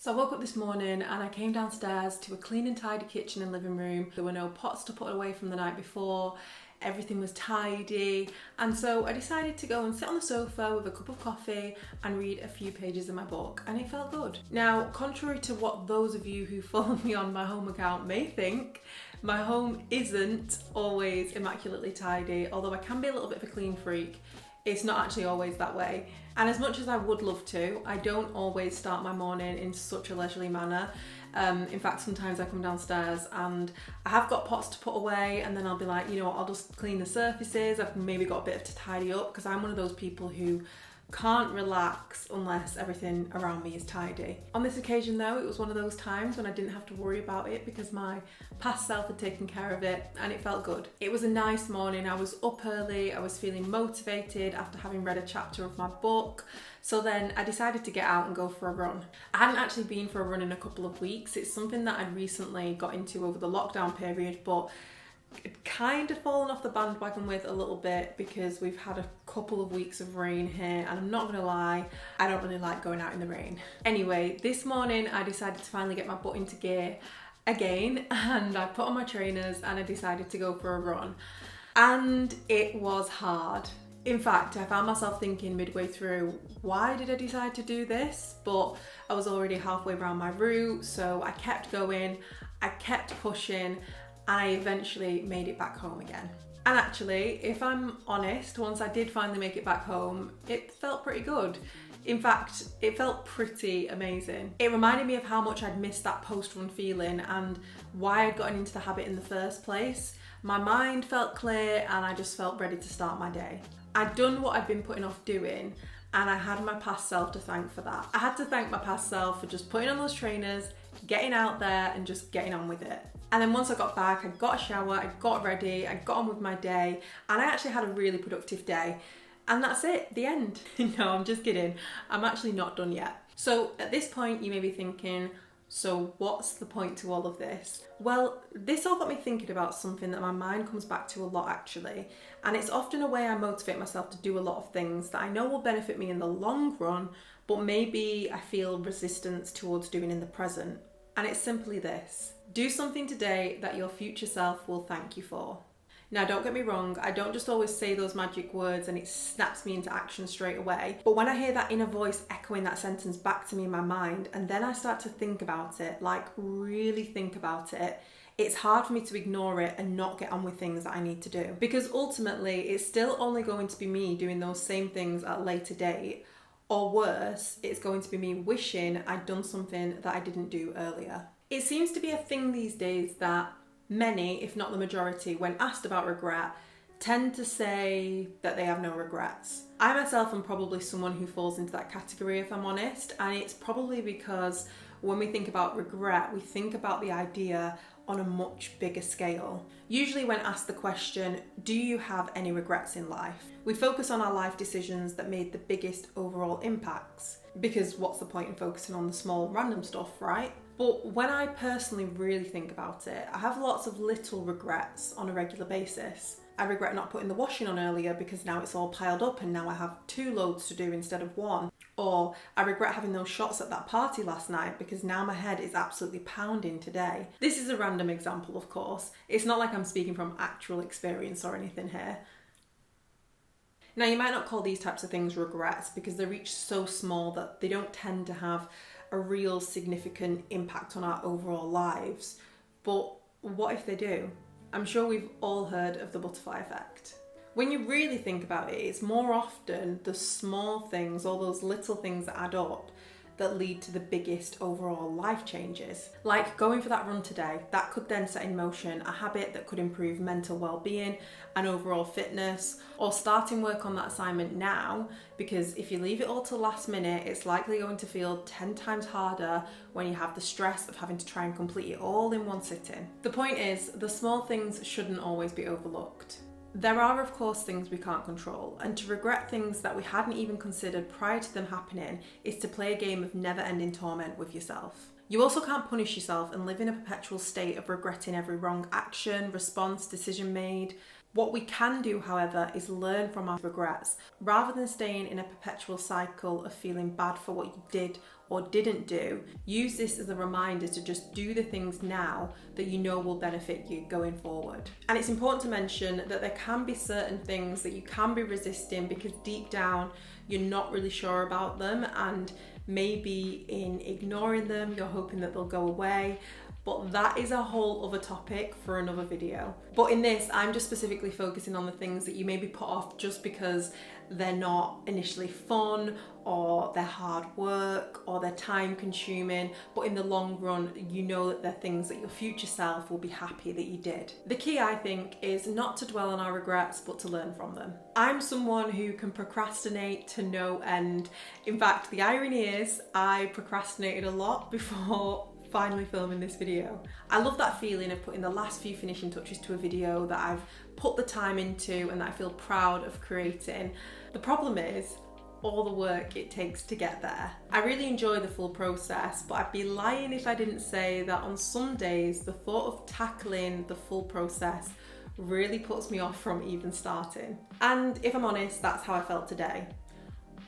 So I woke up this morning and I came downstairs to a clean and tidy kitchen and living room. There were no pots to put away from the night before. Everything was tidy, and so I decided to go and sit on the sofa with a cup of coffee and read a few pages of my book, and it felt good. Now, contrary to what those of you who follow me on my home account may think, my home isn't always immaculately tidy, although I can be a little bit of a clean freak. It's not actually always that way. And as much as I would love to, I don't always start my morning in such a leisurely manner. In fact, sometimes I come downstairs and I have got pots to put away, and then I'll be like, you know what, I'll just clean the surfaces. I've maybe got a bit to tidy up, because I'm one of those people who can't relax unless everything around me is tidy. On this occasion though, it was one of those times when I didn't have to worry about it because my past self had taken care of it, and it felt good. It was a nice morning. I was up early, I was feeling motivated after having read a chapter of my book. So then I decided to get out and go for a run. I hadn't actually been for a run in a couple of weeks. It's something that I'd recently got into over the lockdown period, but kind of fallen off the bandwagon with a little bit because we've had a couple of weeks of rain here, and I'm not gonna lie, I don't really like going out in the rain. Anyway, this morning I decided to finally get my butt into gear again, and I put on my trainers and I decided to go for a run. And it was hard. In fact, I found myself thinking midway through, why did I decide to do this? But I was already halfway around my route, so I kept going, I kept pushing, and I eventually made it back home again. And actually, if I'm honest, once I did finally make it back home, it felt pretty good. In fact, it felt pretty amazing. It reminded me of how much I'd missed that post-run feeling and why I'd gotten into the habit in the first place. My mind felt clear and I just felt ready to start my day. I'd done what I'd been putting off doing, and I had my past self to thank for that. I had to thank my past self for just putting on those trainers, getting out there and just getting on with it. And then once I got back, I got a shower, I got ready, I got on with my day, and I actually had a really productive day. And that's it, the end. No, I'm just kidding. I'm actually not done yet. So at this point, you may be thinking, so what's the point to all of this? Well, this all got me thinking about something that my mind comes back to a lot actually. And it's often a way I motivate myself to do a lot of things that I know will benefit me in the long run, but maybe I feel resistance towards doing in the present. And it's simply this: do something today that your future self will thank you for. Now, don't get me wrong, I don't just always say those magic words and it snaps me into action straight away. But when I hear that inner voice echoing that sentence back to me in my mind, and then I start to think about it, like really think about it, it's hard for me to ignore it and not get on with things that I need to do. Because ultimately, it's still only going to be me doing those same things at a later date. Or worse, it's going to be me wishing I'd done something that I didn't do earlier. It seems to be a thing these days that many, if not the majority, when asked about regret, tend to say that they have no regrets. I myself am probably someone who falls into that category, if I'm honest, and it's probably because when we think about regret, we think about the idea on a much bigger scale. Usually when asked the question, do you have any regrets in life? We focus on our life decisions that made the biggest overall impacts, because what's the point in focusing on the small random stuff, right? But when I personally really think about it, I have lots of little regrets on a regular basis. I regret not putting the washing on earlier because now it's all piled up and now I have 2 loads to do instead of 1. Or I regret having those shots at that party last night because now my head is absolutely pounding today. This is a random example, of course. It's not like I'm speaking from actual experience or anything here. Now, you might not call these types of things regrets because they're each so small that they don't tend to have a real significant impact on our overall lives. But what if they do? I'm sure we've all heard of the butterfly effect. When you really think about it, it's more often the small things, all those little things that add up, that lead to the biggest overall life changes. Like going for that run today, that could then set in motion a habit that could improve mental well-being and overall fitness, or starting work on that assignment now, because if you leave it all till last minute, it's likely going to feel 10 times harder when you have the stress of having to try and complete it all in one sitting. The point is, the small things shouldn't always be overlooked. There are, of course, things we can't control, and to regret things that we hadn't even considered prior to them happening is to play a game of never-ending torment with yourself. You also can't punish yourself and live in a perpetual state of regretting every wrong action, response, decision made. What we can do, however, is learn from our regrets. Rather than staying in a perpetual cycle of feeling bad for what you did or didn't do, use this as a reminder to just do the things now that you know will benefit you going forward. And it's important to mention that there can be certain things that you can be resisting because deep down you're not really sure about them, and maybe in ignoring them you're hoping that they'll go away. But that is a whole other topic for another video. But in this, I'm just specifically focusing on the things that you maybe put off just because they're not initially fun, or they're hard work, or they're time consuming, but in the long run, you know that they're things that your future self will be happy that you did. The key, I think, is not to dwell on our regrets, but to learn from them. I'm someone who can procrastinate to no end. In fact, the irony is I procrastinated a lot before finally filming this video. I love that feeling of putting the last few finishing touches to a video that I've put the time into and that I feel proud of creating. The problem is all the work it takes to get there. I really enjoy the full process, but I'd be lying if I didn't say that on some days the thought of tackling the full process really puts me off from even starting. And if I'm honest, that's how I felt today,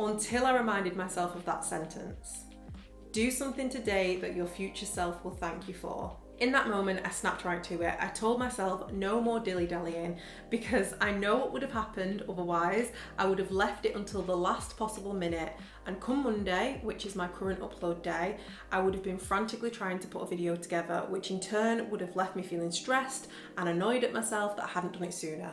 until I reminded myself of that sentence. Do something today that your future self will thank you for. In that moment, I snapped right to it. I told myself no more dilly-dallying, because I know what would have happened otherwise. I would have left it until the last possible minute, and come Monday, which is my current upload day, I would have been frantically trying to put a video together, which in turn would have left me feeling stressed and annoyed at myself that I hadn't done it sooner.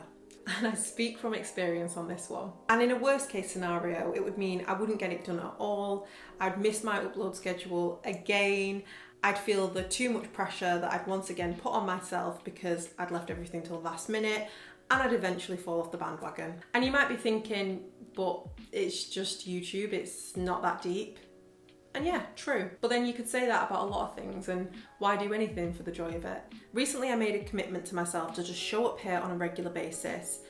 And I speak from experience on this one. And in a worst case scenario, it would mean I wouldn't get it done at all. I'd miss my upload schedule again. I'd feel the too much pressure that I'd once again put on myself because I'd left everything till the last minute, and I'd eventually fall off the bandwagon. And you might be thinking, but it's just YouTube, it's not that deep. And yeah, true. But then you could say that about a lot of things, and why do anything for the joy of it? Recently, I made a commitment to myself to just show up here on a regular basis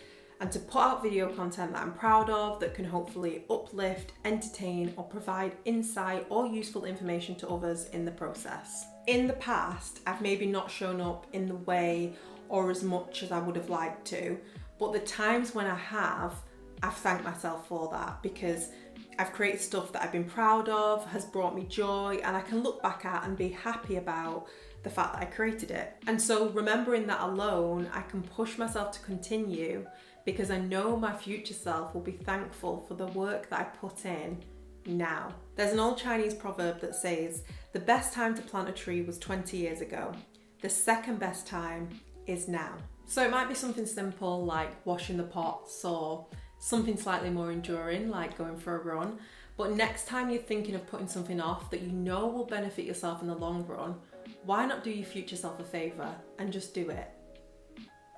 and to put out video content that I'm proud of, that can hopefully uplift, entertain, or provide insight or useful information to others in the process. In the past, I've maybe not shown up in the way or as much as I would have liked to, but the times when I have, I've thanked myself for that, because I've created stuff that I've been proud of, has brought me joy, and I can look back at and be happy about the fact that I created it. And so remembering that alone, I can push myself to continue, because I know my future self will be thankful for the work that I put in now. There's an old Chinese proverb that says, the best time to plant a tree was 20 years ago. The second best time is now. So it might be something simple like washing the pots, or something slightly more enduring like going for a run. But next time you're thinking of putting something off that you know will benefit yourself in the long run, why not do your future self a favour and just do it?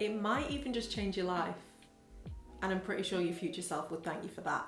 It might even just change your life. And I'm pretty sure your future self would thank you for that.